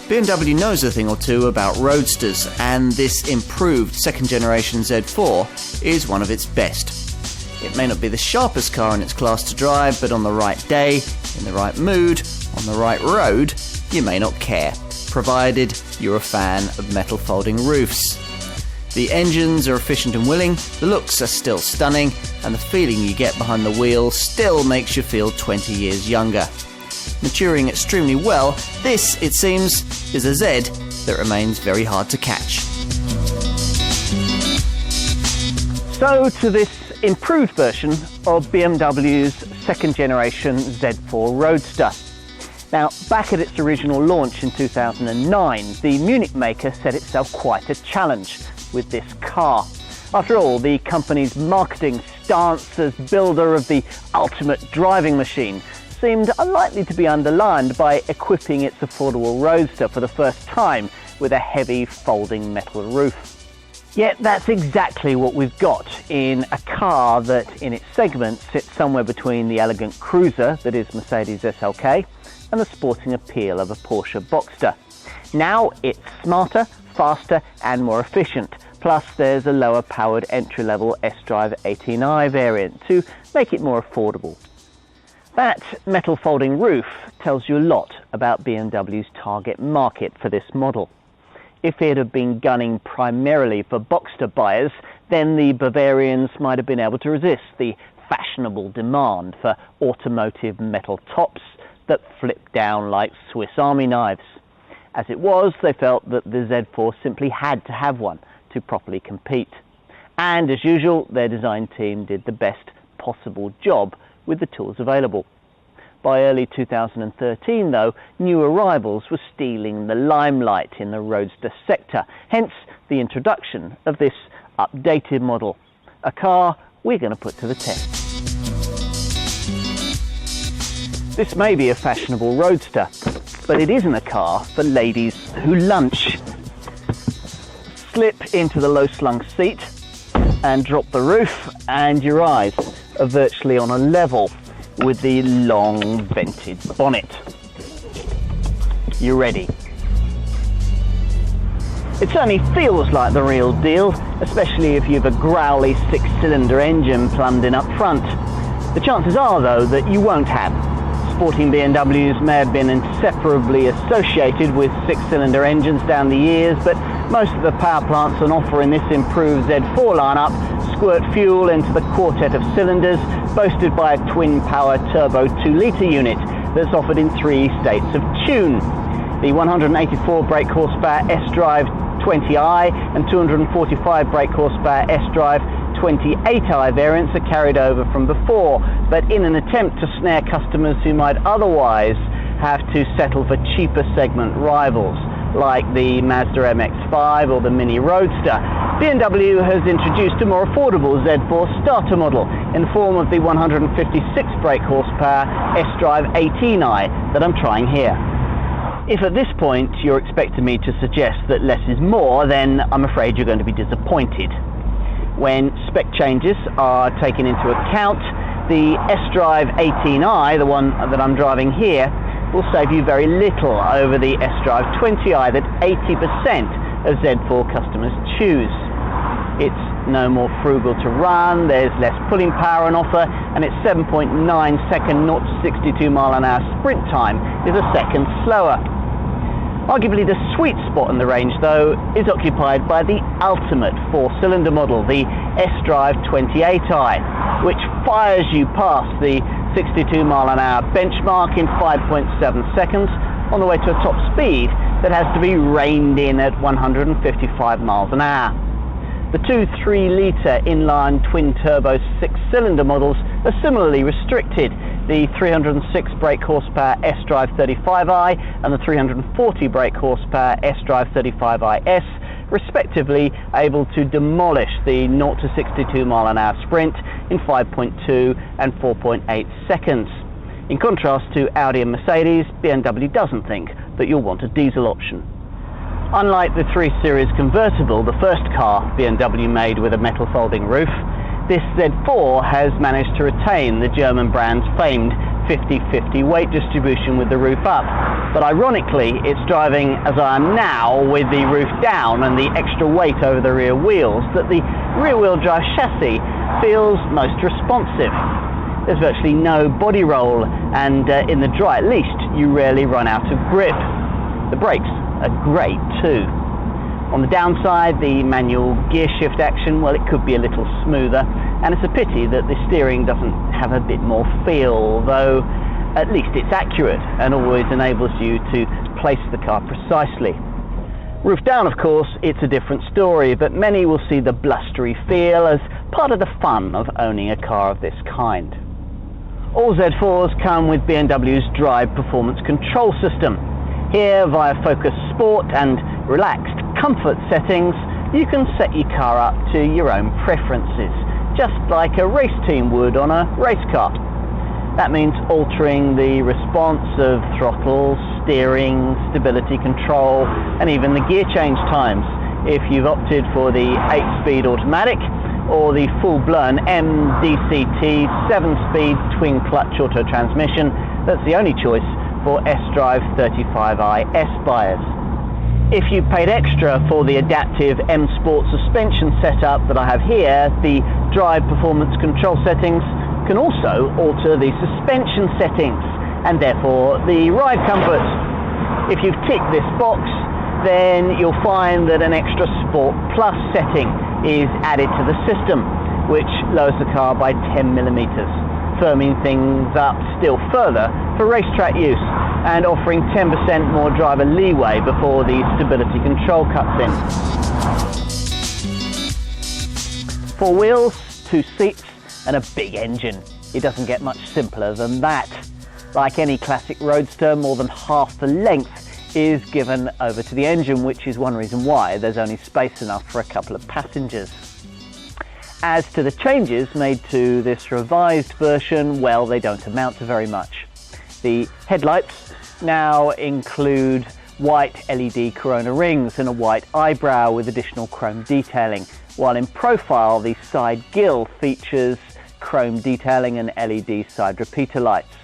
BMW knows a thing or two about roadsters, and this improved second generation Z4 is one of its best. It may not be the sharpest car in its class to drive, but on the right day, in the right mood, on the right road, you may not care, provided you're a fan of metal folding roofs. The engines are efficient and willing, the looks are still stunning, and the feeling you get behind the wheel still makes you feel 20 years younger. Maturing extremely well, this, it seems, is a Z that remains very hard to catch. So to this improved version of BMW's second generation Z4 Roadster. Now, back at its original launch in 2009, the Munich maker set itself quite a challenge with this car. After all, the company's marketing stance as builder of the ultimate driving machine seemed unlikely to be underlined by equipping its affordable Roadster for the first time with a heavy folding metal roof. Yet that's exactly what we've got in a car that in its segment sits somewhere between the elegant cruiser that is Mercedes SLK and the sporting appeal of a Porsche Boxster. Now it's smarter, faster and more efficient. Plus there's a lower powered entry-level S-Drive 18i variant to make it more affordable. That metal folding roof tells you a lot about BMW's target market for this model. If it had been gunning primarily for Boxster buyers, then the Bavarians might have been able to resist the fashionable demand for automotive metal tops that flip down like Swiss Army knives. As it was, they felt that the Z4 simply had to have one to properly compete. And as usual, their design team did the best possible job with the tools available. By early 2013, though, new arrivals were stealing the limelight in the Roadster sector, hence the introduction of this updated model, a car we're going to put to the test. This may be a fashionable Roadster, but it isn't a car for ladies who lunch. Slip into the low-slung seat and drop the roof, and your eyes are virtually on a level with the long vented bonnet. You ready? It certainly feels like the real deal, especially if you've a growly six-cylinder engine plumbed in up front. The chances are, though, that you won't have. Sporting BMWs may have been inseparably associated with six-cylinder engines down the years, but most of the power plants on offer in this improved Z4 lineup squirt fuel into the quartet of cylinders, boasted by a twin-power turbo 2-litre unit that's offered in 3 states of tune. The 184 brake horsepower S-Drive 20i and 245 brake horsepower S-Drive 28i variants are carried over from before, but in an attempt to snare customers who might otherwise have to settle for cheaper segment rivals like the Mazda MX-5 or the Mini Roadster, BMW has introduced a more affordable Z4 starter model in the form of the 156 brake horsepower S-Drive 18i that I'm trying here. If at this point you're expecting me to suggest that less is more, then I'm afraid you're going to be disappointed. When spec changes are taken into account, the S-Drive 18i, the one that I'm driving here, will save you very little over the S-Drive 20i that 80% of Z4 customers choose. It's no more frugal to run, there's less pulling power on offer, and its 7.9 second 0 to 62 mile an hour sprint time is a second slower. Arguably the sweet spot in the range, though, is occupied by the ultimate 4-cylinder model, the S-Drive 28i, which fires you past the 62 mile an hour benchmark in 5.7 seconds on the way to a top speed that has to be reined in at 155 miles an hour. The two 3-litre inline twin-turbo 6-cylinder models are similarly restricted, the 306 brake horsepower S-Drive 35i and the 340 brake horsepower S-Drive 35iS, respectively, able to demolish the 0 to 62 mile an hour sprint in 5.2 and 4.8 seconds. In contrast to Audi and Mercedes, BMW doesn't think that you'll want a diesel option. Unlike the 3 Series convertible, the first car BMW made with a metal folding roof, this Z4 has managed to retain the German brand's famed 50-50 weight distribution with the roof up. But ironically, it's driving as I am now with the roof down and the extra weight over the rear wheels that the rear-wheel drive chassis feels most responsive. There's virtually no body roll, and in the dry at least, you rarely run out of grip. The brakes are great too. On the downside, the manual gear shift action, well, it could be a little smoother, and it's a pity that the steering doesn't have a bit more feel, though at least it's accurate and always enables you to place the car precisely. Roof down, of course, it's a different story, but many will see the blustery feel as part of the fun of owning a car of this kind. All Z4s come with BMW's Drive Performance Control System. Here, via Focus Sport and Relaxed Comfort settings, you can set your car up to your own preferences, just like a race team would on a race car. That means altering the response of throttle, steering, stability control, and even the gear change times if you've opted for the 8-speed automatic or the full-blown MDCT 7-speed twin-clutch auto transmission. That's the only choice for S-Drive 35i S buyers. If you paid extra for the adaptive M Sport suspension setup that I have here, the Drive Performance Control settings can also alter the suspension settings and therefore the ride comfort. If you've ticked this box, then you'll find that an extra Sport Plus setting is added to the system, which lowers the car by 10mm, firming things up still further for racetrack use and offering 10% more driver leeway before the stability control cuts in. 4 wheels, 2 seats and a big engine. It doesn't get much simpler than that. Like any classic roadster, more than half the length is given over to the engine, which is one reason why there's only space enough for a couple of passengers. As to the changes made to this revised version, well, they don't amount to very much. The headlights now include white LED corona rings and a white eyebrow with additional chrome detailing, while in profile the side grille features chrome detailing and LED side repeater lights.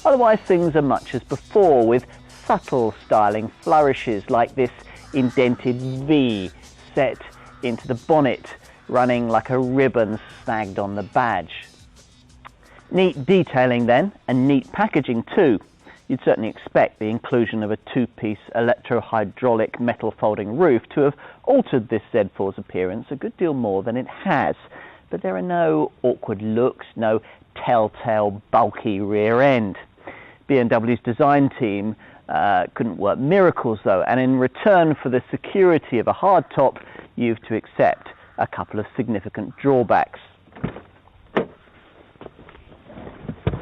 Otherwise things are much as before, with subtle styling flourishes like this indented V set into the bonnet, running like a ribbon snagged on the badge. Neat detailing then, and neat packaging too. You'd certainly expect the inclusion of a 2-piece electro-hydraulic metal folding roof to have altered this Z4's appearance a good deal more than it has. But there are no awkward looks, no telltale bulky rear end. BMW's design team couldn't work miracles though, and in return for the security of a hardtop, you've to accept a couple of significant drawbacks.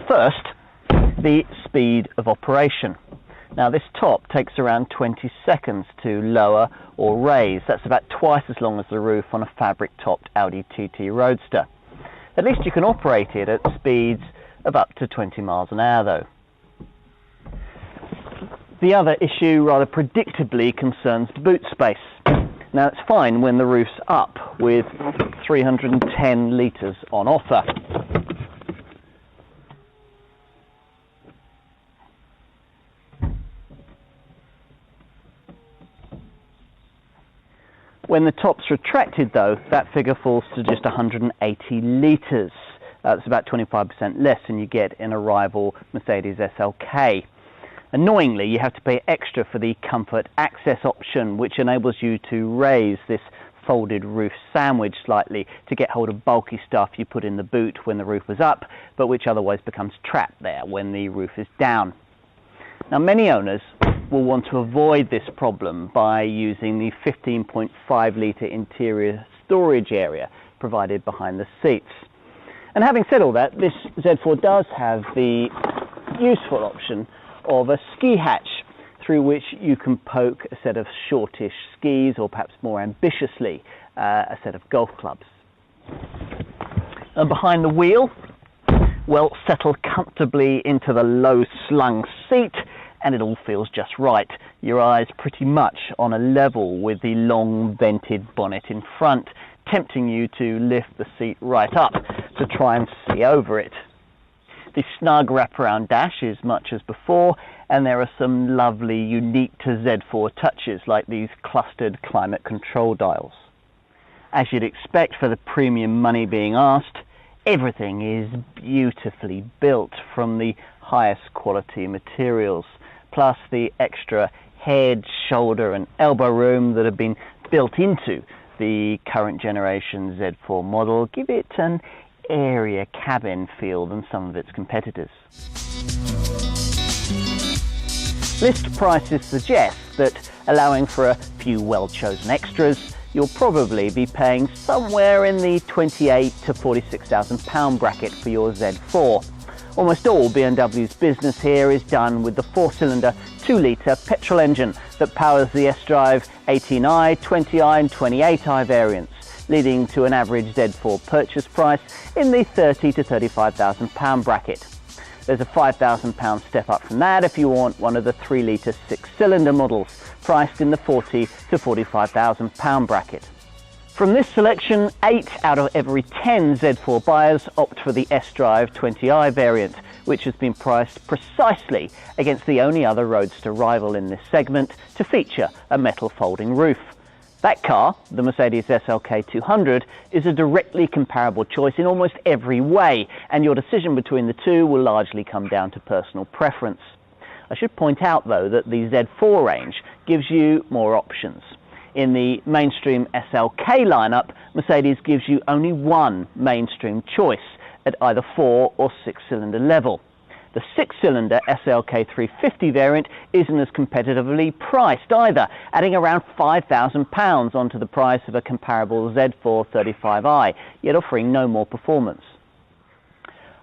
First, the speed of operation. Now this top takes around 20 seconds to lower or raise. That's about twice as long as the roof on a fabric-topped Audi TT Roadster. At least you can operate it at speeds of up to 20 miles an hour though. The other issue rather predictably concerns the boot space. Now it's fine when the roof's up with 310 litres on offer. When the top's retracted though, that figure falls to just 180 litres. That's about 25% less than you get in a rival Mercedes SLK. Annoyingly, you have to pay extra for the Comfort Access option, which enables you to raise this folded roof sandwich slightly to get hold of bulky stuff you put in the boot when the roof was up, but which otherwise becomes trapped there when the roof is down. Now, many owners will want to avoid this problem by using the 15.5 litre interior storage area provided behind the seats. And having said all that, this Z4 does have the useful option of a ski hatch through which you can poke a set of shortish skis, or perhaps more ambitiously, a set of golf clubs. And behind the wheel, well, settle comfortably into the low slung seat and it all feels just right. Your eyes pretty much on a level with the long vented bonnet in front, tempting you to lift the seat right up to try and see over it. The snug wraparound dash is much as before, and there are some lovely unique to Z4 touches like these clustered climate control dials. As you'd expect for the premium money being asked, everything is beautifully built from the highest quality materials, plus the extra head, shoulder and elbow room that have been built into the current generation Z4 model give it an airier cabin feel than some of its competitors. List prices suggest that, allowing for a few well-chosen extras, you'll probably be paying somewhere in the £28,000 to £46,000 bracket for your Z4. Almost all BMW's business here is done with the 4-cylinder 2-litre petrol engine that powers the S-Drive 18i, 20i and 28i variants, leading to an average Z4 purchase price in the £30,000 to £35,000 bracket. There's a £5,000 step up from that if you want one of the 3-litre 6-cylinder models, priced in the £40,000 to £45,000 bracket. From this selection, 8 out of every 10 Z4 buyers opt for the S-Drive 20i variant, which has been priced precisely against the only other roadster rival in this segment to feature a metal folding roof. That car, the Mercedes SLK 200, is a directly comparable choice in almost every way, and your decision between the two will largely come down to personal preference. I should point out, though, that the Z4 range gives you more options. In the mainstream SLK lineup, Mercedes gives you only one mainstream choice at either 4 or 6-cylinder level. The 6-cylinder SLK 350 variant isn't as competitively priced either, adding around £5,000 onto the price of a comparable Z4 35i, yet offering no more performance.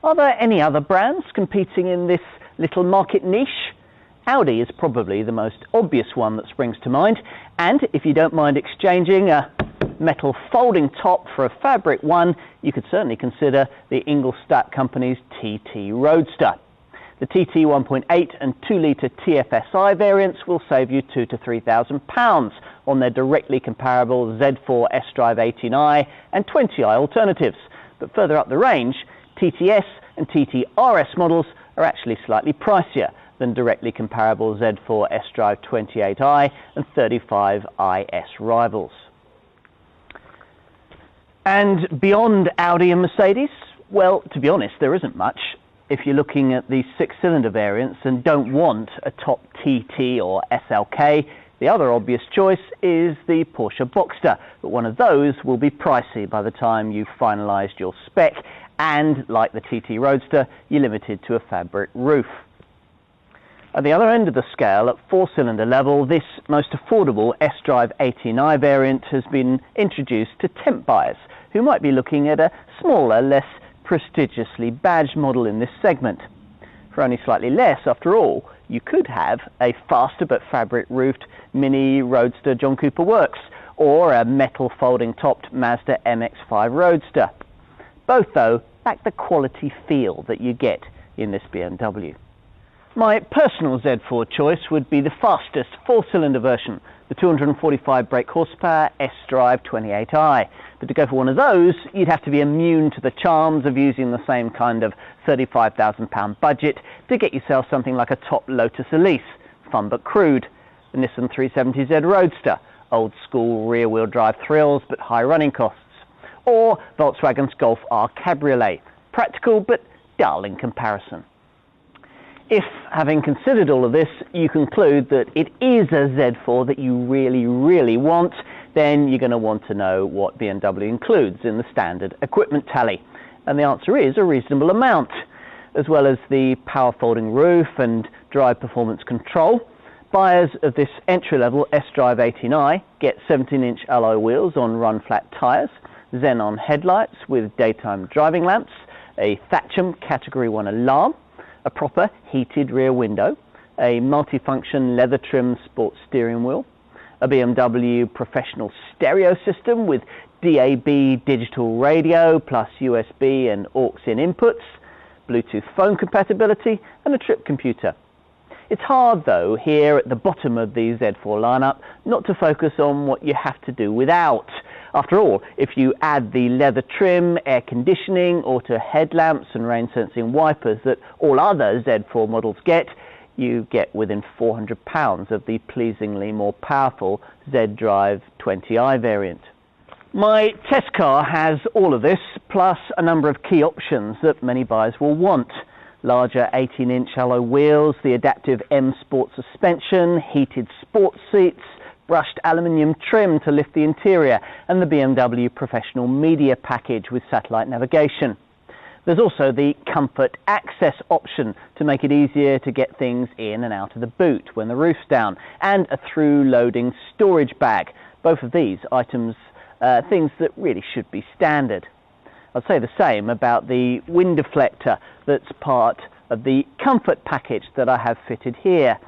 Are there any other brands competing in this little market niche? Audi is probably the most obvious one that springs to mind, and if you don't mind exchanging a metal folding top for a fabric one, you could certainly consider the Ingolstadt company's TT Roadster. The TT 1.8 and 2-litre TFSI variants will save you £2,000 to £3,000 on their directly comparable Z4 S-Drive 18i and 20i alternatives, but further up the range, TTS and TTRS models are actually slightly pricier than directly comparable Z4 S-Drive 28i and 35IS rivals. And beyond Audi and Mercedes, well, to be honest, there isn't much. If you're looking at the 6-cylinder variants and don't want a top TT or SLK, the other obvious choice is the Porsche Boxster, but one of those will be pricey by the time you've finalised your spec, and like the TT Roadster, you're limited to a fabric roof. At the other end of the scale, at 4-cylinder level, this most affordable S-Drive 18i variant has been introduced to temp buyers who might be looking at a smaller, less prestigiously badged model in this segment. For only slightly less, after all, you could have a faster but fabric-roofed Mini Roadster John Cooper Works or a metal folding-topped Mazda MX-5 Roadster. Both, though, lack the quality feel that you get in this BMW. My personal Z4 choice would be the fastest 4-cylinder version, the 245 brake horsepower S-Drive 28i. But to go for one of those, you'd have to be immune to the charms of using the same kind of £35,000 budget to get yourself something like a top Lotus Elise, fun but crude, the Nissan 370Z Roadster, old school rear-wheel drive thrills but high running costs, or Volkswagen's Golf R Cabriolet, practical but dull in comparison. If, having considered all of this, you conclude that it is a Z4 that you really want, then you're going to want to know what BMW includes in the standard equipment tally. And the answer is a reasonable amount. As well as the power folding roof and drive performance control, buyers of this entry-level S-Drive 18i get 17-inch alloy wheels on run-flat tyres, xenon headlights with daytime driving lamps, a Thatcham Category 1 alarm, a proper heated rear window, a multifunction leather trim sports steering wheel, a BMW professional stereo system with DAB digital radio plus USB and aux-in inputs, Bluetooth phone compatibility and a trip computer. It's hard, though, here at the bottom of the Z4 lineup not to focus on what you have to do without. After all, if you add the leather trim, air conditioning, auto headlamps and rain sensing wipers that all other Z4 models get, you get within £400 of the pleasingly more powerful Z-Drive 20i variant. My test car has all of this, plus a number of key options that many buyers will want. Larger 18-inch alloy wheels, the adaptive M Sport suspension, heated sports seats, brushed aluminium trim to lift the interior, and the BMW Professional Media package with satellite navigation. There's also the Comfort Access option to make it easier to get things in and out of the boot when the roof's down, and a through-loading storage bag. Both of these items things that really should be standard. I'd say the same about the wind deflector that's part of the Comfort package that I have fitted here.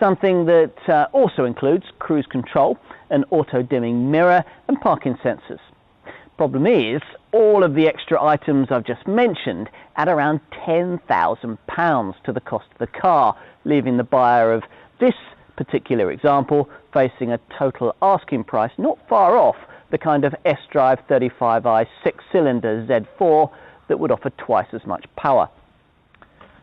Something that also includes cruise control, an auto-dimming mirror and parking sensors. Problem is, all of the extra items I've just mentioned add around £10,000 to the cost of the car, leaving the buyer of this particular example facing a total asking price not far off the kind of S-Drive 35i 6-cylinder Z4 that would offer twice as much power.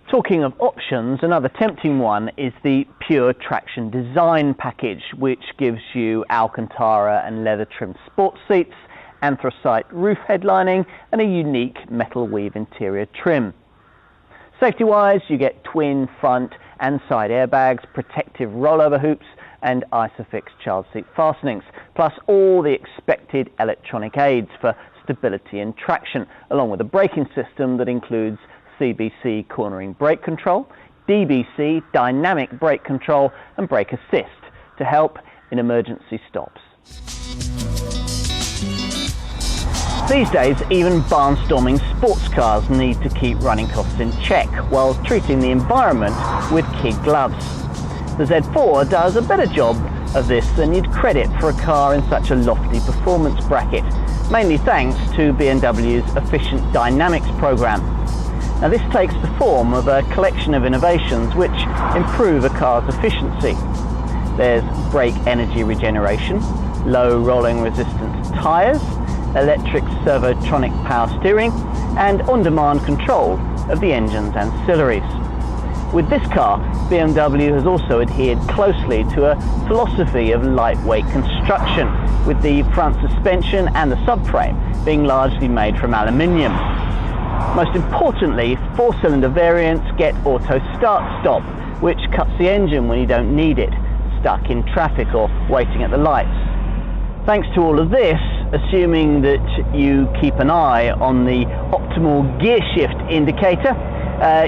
Talking of options, another tempting one is the Pure Traction Design package, which gives you Alcantara and leather trimmed sports seats, anthracite roof headlining and a unique metal weave interior trim. Safety-wise, you get twin front and side airbags, protective rollover hoops and ISOFIX child seat fastenings, plus all the expected electronic aids for stability and traction, along with a braking system that includes CBC cornering brake control, DBC dynamic brake control and brake assist to help in emergency stops. These days, even barnstorming sports cars need to keep running costs in check while treating the environment with kid gloves. The Z4 does a better job of this than you'd credit for a car in such a lofty performance bracket, mainly thanks to BMW's Efficient Dynamics program. Now this takes the form of a collection of innovations which improve a car's efficiency. There's brake energy regeneration, low rolling resistance tyres, electric servotronic power steering and on-demand control of the engine's ancillaries. With this car, BMW has also adhered closely to a philosophy of lightweight construction, with the front suspension and the subframe being largely made from aluminium. Most importantly, four-cylinder variants get auto start-stop, which cuts the engine when you don't need it, stuck in traffic or waiting at the lights. Thanks to all of this, assuming that you keep an eye on the optimal gear shift indicator,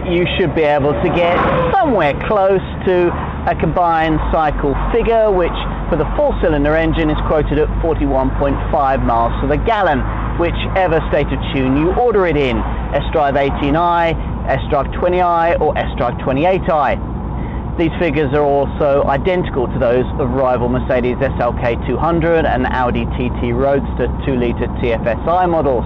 you should be able to get somewhere close to a combined cycle figure, which for the four-cylinder engine is quoted at 41.5 miles to the gallon, whichever state of tune you order it in, S-Drive 18i, S-Drive 20i or S-Drive 28i. These figures are also identical to those of rival Mercedes SLK 200 and Audi TT Roadster 2-litre TFSI models.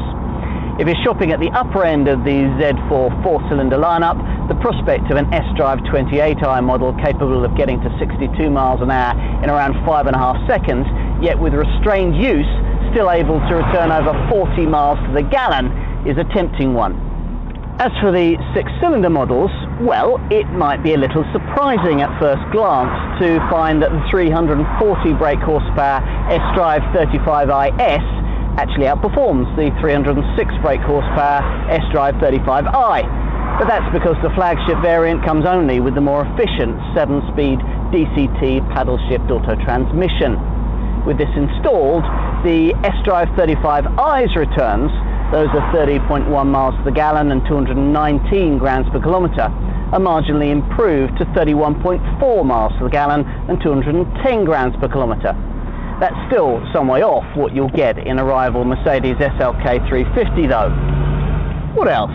If you're shopping at the upper end of the Z4 four-cylinder lineup, the prospect of an S-Drive 28i model capable of getting to 62 miles an hour in around 5.5 seconds, yet with restrained use, still able to return over 40 miles to the gallon, is a tempting one. As for the six-cylinder models, well, it might be a little surprising at first glance to find that the 340 brake horsepower S-Drive 35iS actually outperforms the 306 brake horsepower S-Drive 35i. But that's because the flagship variant comes only with the more efficient 7-speed DCT paddle shift auto transmission. With this installed, the S-Drive 35i's returns, those are 30.1 miles to the gallon and 219 grams per kilometre, are marginally improved to 31.4 miles to the gallon and 210 grams per kilometre. That's still some way off what you'll get in a rival Mercedes SLK 350 though. What else?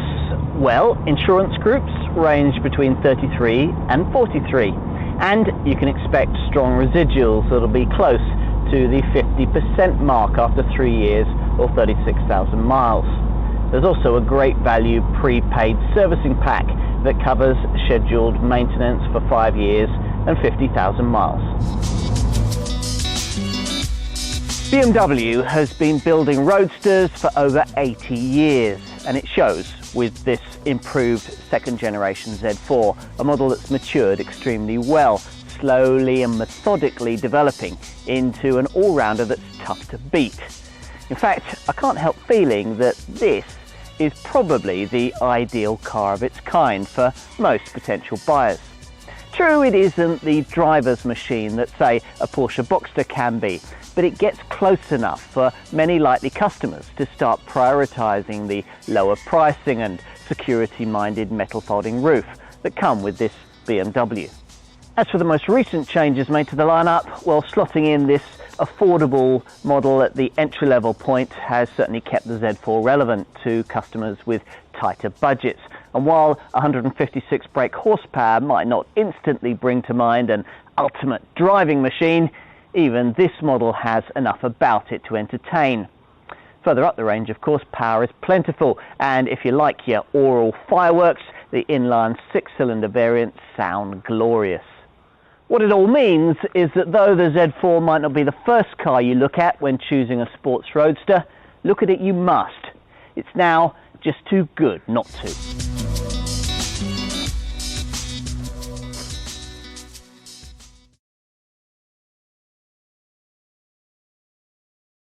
Well, insurance groups range between 33 and 43, and you can expect strong residuals that'll be close to the 50% mark after 3 years or 36,000 miles. There's also a great value prepaid servicing pack that covers scheduled maintenance for 5 years and 50,000 miles. BMW has been building roadsters for over 80 years, and it shows with this improved second generation Z4, a model that's matured extremely well, slowly and methodically developing into an all-rounder that's tough to beat. In fact, I can't help feeling that this is probably the ideal car of its kind for most potential buyers. True, it isn't the driver's machine that, say, a Porsche Boxster can be, but it gets close enough for many likely customers to start prioritising the lower pricing and security-minded metal folding roof that come with this BMW. As for the most recent changes made to the lineup, well, slotting in this affordable model at the entry-level point has certainly kept the Z4 relevant to customers with tighter budgets. And while 156 brake horsepower might not instantly bring to mind an ultimate driving machine, even this model has enough about it to entertain. Further up the range, of course, power is plentiful, and if you like your oral fireworks, the inline six-cylinder variants sound glorious. What it all means is that though the Z4 might not be the first car you look at when choosing a sports roadster, look at it you must. It's now just too good not to.